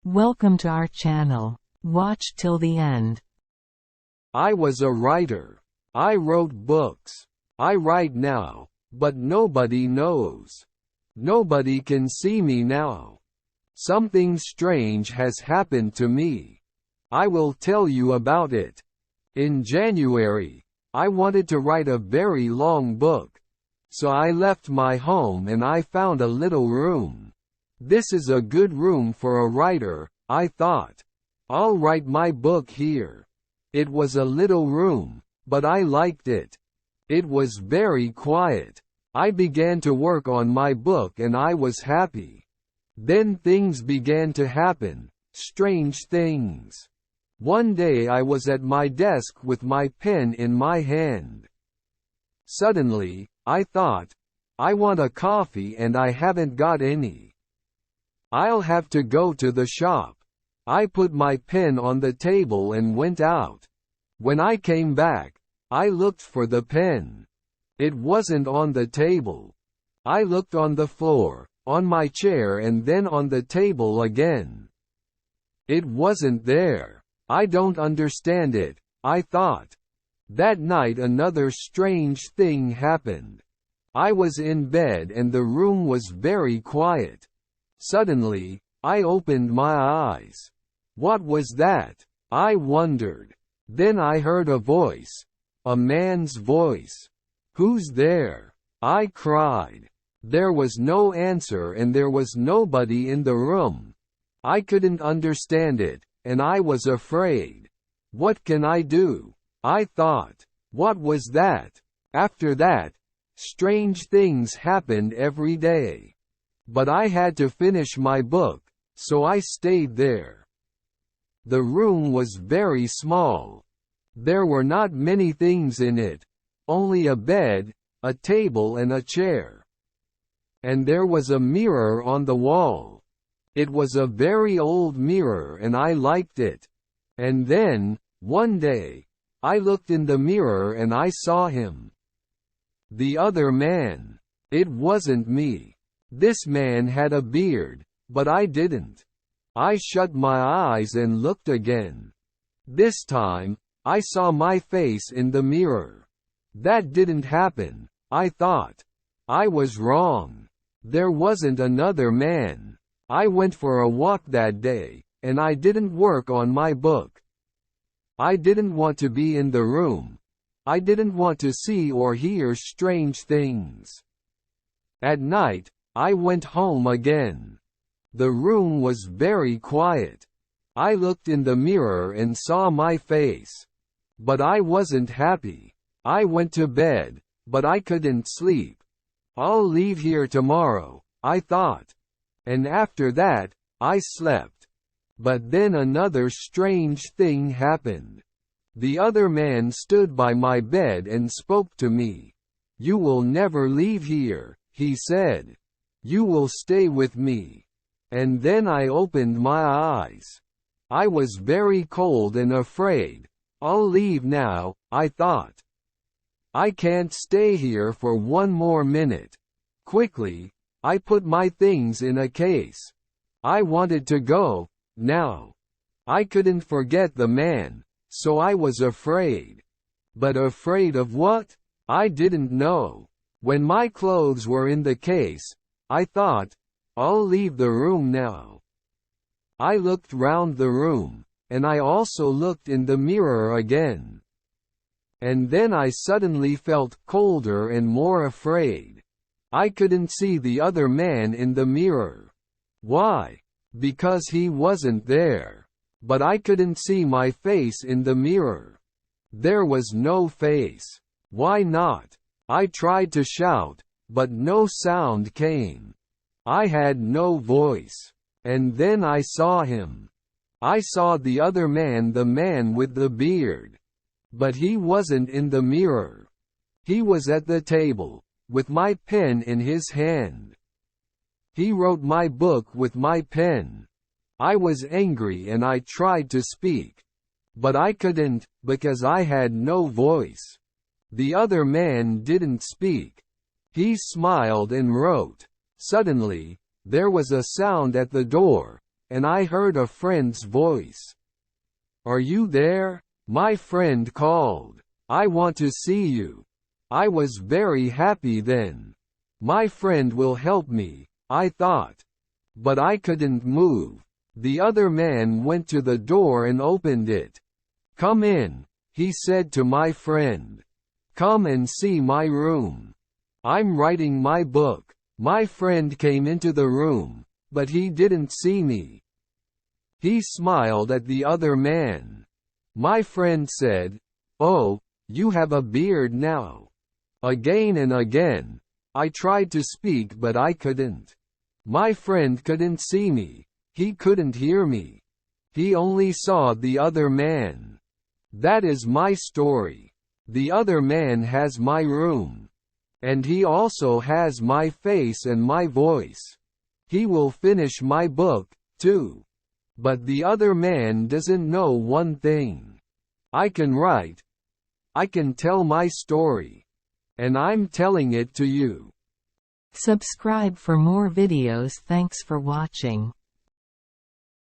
Welcome to our channel. Watch till the end. I was a writer. I wrote books. I write now, but nobody knows. Nobody can see me now. Something strange has happened to me. I will tell you about it. In January, I wanted to write a very long book. So I left my home and I found a little room. This is a good room for a writer, I thought. I'll write my book here. It was a little room, but I liked it. It was very quiet. I began to work on my book and I was happy. Then things began to happen, strange things. One day I was at my desk with my pen in my hand. Suddenly, I thought, I want a coffee and I haven't got any. I'll have to go to the shop. I put my pen on the table and went out. When I came back, I looked for the pen. It wasn't on the table. I looked on the floor, on my chair and then on the table again. It wasn't there. I don't understand it, I thought. That night another strange thing happened. I was in bed and the room was very quiet. Suddenly, I opened my eyes. What was that? I wondered. Then I heard a voice. A man's voice. Who's there? I cried. There was no answer and there was nobody in the room. I couldn't understand it, and I was afraid. What can I do? I thought. What was that? After that, strange things happened every day. But I had to finish my book, so I stayed there. The room was very small. There were not many things in it. Only a bed, a table and a chair. And there was a mirror on the wall. It was a very old mirror and I liked it. And then, one day, I looked in the mirror and I saw him. The other man. It wasn't me. This man had a beard, but I didn't. I shut my eyes and looked again. This time, I saw my face in the mirror. That didn't happen, I thought. I was wrong. There wasn't another man. I went for a walk that day, and I didn't work on my book. I didn't want to be in the room. I didn't want to see or hear strange things. At night, I went home again. The room was very quiet. I looked in the mirror and saw my face. But I wasn't happy. I went to bed, but I couldn't sleep. I'll leave here tomorrow, I thought. And after that, I slept. But then another strange thing happened. The other man stood by my bed and spoke to me. "You will never leave here," he said. "You will stay with me." And then I opened my eyes. I was very cold and afraid. I'll leave now, I thought. I can't stay here for one more minute. Quickly, I put my things in a case. I wanted to go, now. I couldn't forget the man, so I was afraid. But afraid of what? I didn't know. When my clothes were in the case, I thought, I'll leave the room now. I looked round the room, and I also looked in the mirror again. And then I suddenly felt colder and more afraid. I couldn't see the other man in the mirror. Why? Because he wasn't there. But I couldn't see my face in the mirror. There was no face. Why not? I tried to shout, but no sound came. I had no voice. And then I saw him. I saw the other man, the man with the beard. But he wasn't in the mirror. He was at the table, with my pen in his hand. He wrote my book with my pen. I was angry and I tried to speak. But I couldn't, because I had no voice. The other man didn't speak. He smiled and wrote. Suddenly, there was a sound at the door, and I heard a friend's voice. "Are you there?" my friend called. "I want to see you." I was very happy then. My friend will help me, I thought. But I couldn't move. The other man went to the door and opened it. "Come in," he said to my friend. "Come and see my room. I'm writing my book." My friend came into the room, but he didn't see me. He smiled at the other man. My friend said, "Oh, you have a beard now." Again and again, I tried to speak but I couldn't. My friend couldn't see me. He couldn't hear me. He only saw the other man. That is my story. The other man has my room. And he also has my face and my voice. He will finish my book, too. But the other man doesn't know one thing. I can write. I can tell my story. And I'm telling it to you. Subscribe for more videos. Thanks for watching.